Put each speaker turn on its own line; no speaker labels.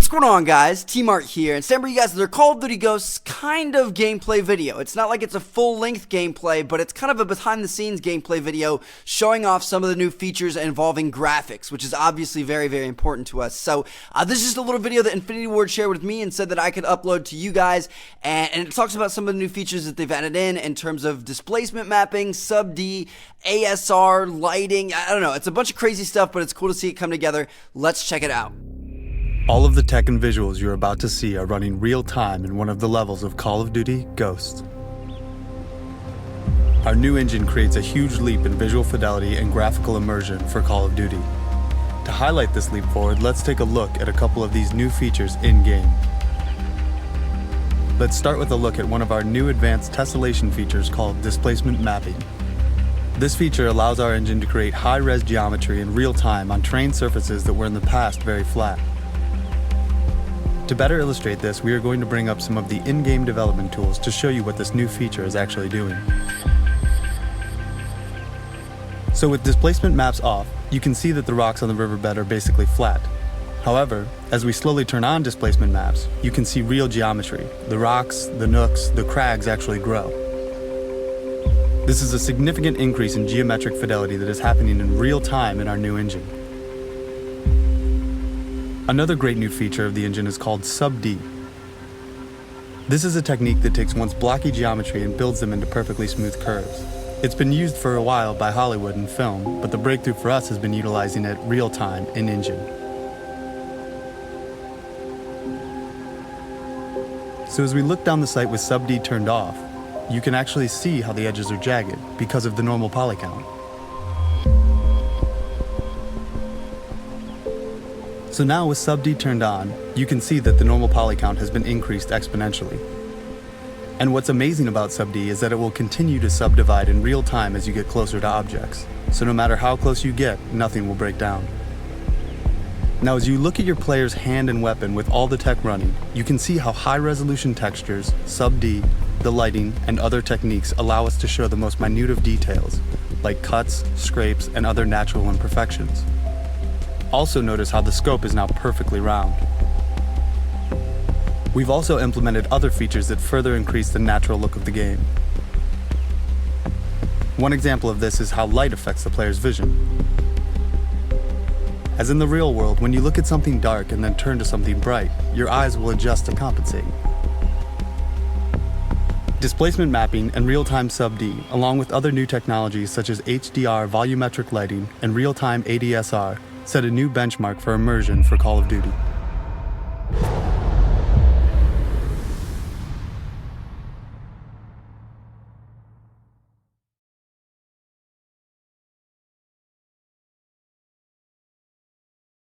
going on, guys? T-Mart here, and stand by you guys, their Call of Duty Ghosts kind of gameplay video. It's not like it's a full-length gameplay, but it's kind of a behind-the-scenes gameplay video showing off some of the new features involving graphics, which is obviously very, very important to us. So, this is just a little video that Infinity Ward shared with me and said that I could upload to you guys, and it talks about some of the new features that they've added in terms of displacement mapping, sub-D, ASR, lighting. I don't know, it's a bunch of crazy stuff, but it's cool to see it come together. Let's check it out.
All of the tech and visuals you're about to see are running real time in one of the levels of Call of Duty Ghosts. Our new engine creates a huge leap in visual fidelity and graphical immersion for Call of Duty. To highlight this leap forward, let's take a look at a couple of these new features in-game. Let's start with a look at one of our new advanced tessellation features called displacement mapping. This feature allows our engine to create high-res geometry in real time on terrain surfaces that were in the past very flat. To better illustrate this, we are going to bring up some of the in-game development tools to show you what this new feature is actually doing. So with displacement maps off, you can see that the rocks on the riverbed are basically flat. However, as we slowly turn on displacement maps, you can see real geometry. The rocks, the nooks, the crags actually grow. This is a significant increase in geometric fidelity that is happening in real time in our new engine. Another great new feature of the engine is called sub-D. This is a technique that takes one's blocky geometry and builds them into perfectly smooth curves. It's been used for a while by Hollywood and film, but the breakthrough for us has been utilizing it real time in engine. So as we look down the sight with sub-D turned off, you can actually see how the edges are jagged because of the normal poly count. So now with sub-D turned on, you can see that the normal poly count has been increased exponentially. And what's amazing about sub-D is that it will continue to subdivide in real time as you get closer to objects. So no matter how close you get, nothing will break down. Now as you look at your player's hand and weapon with all the tech running, you can see how high-resolution textures, sub-D, the lighting, and other techniques allow us to show the most minute of details, like cuts, scrapes, and other natural imperfections. Also notice how the scope is now perfectly round. We've also implemented other features that further increase the natural look of the game. One example of this is how light affects the player's vision. As in the real world, when you look at something dark and then turn to something bright, your eyes will adjust to compensate. Displacement mapping and real-time sub-D, along with other new technologies such as HDR volumetric lighting and real-time ADSR, set a new benchmark for immersion for Call of Duty.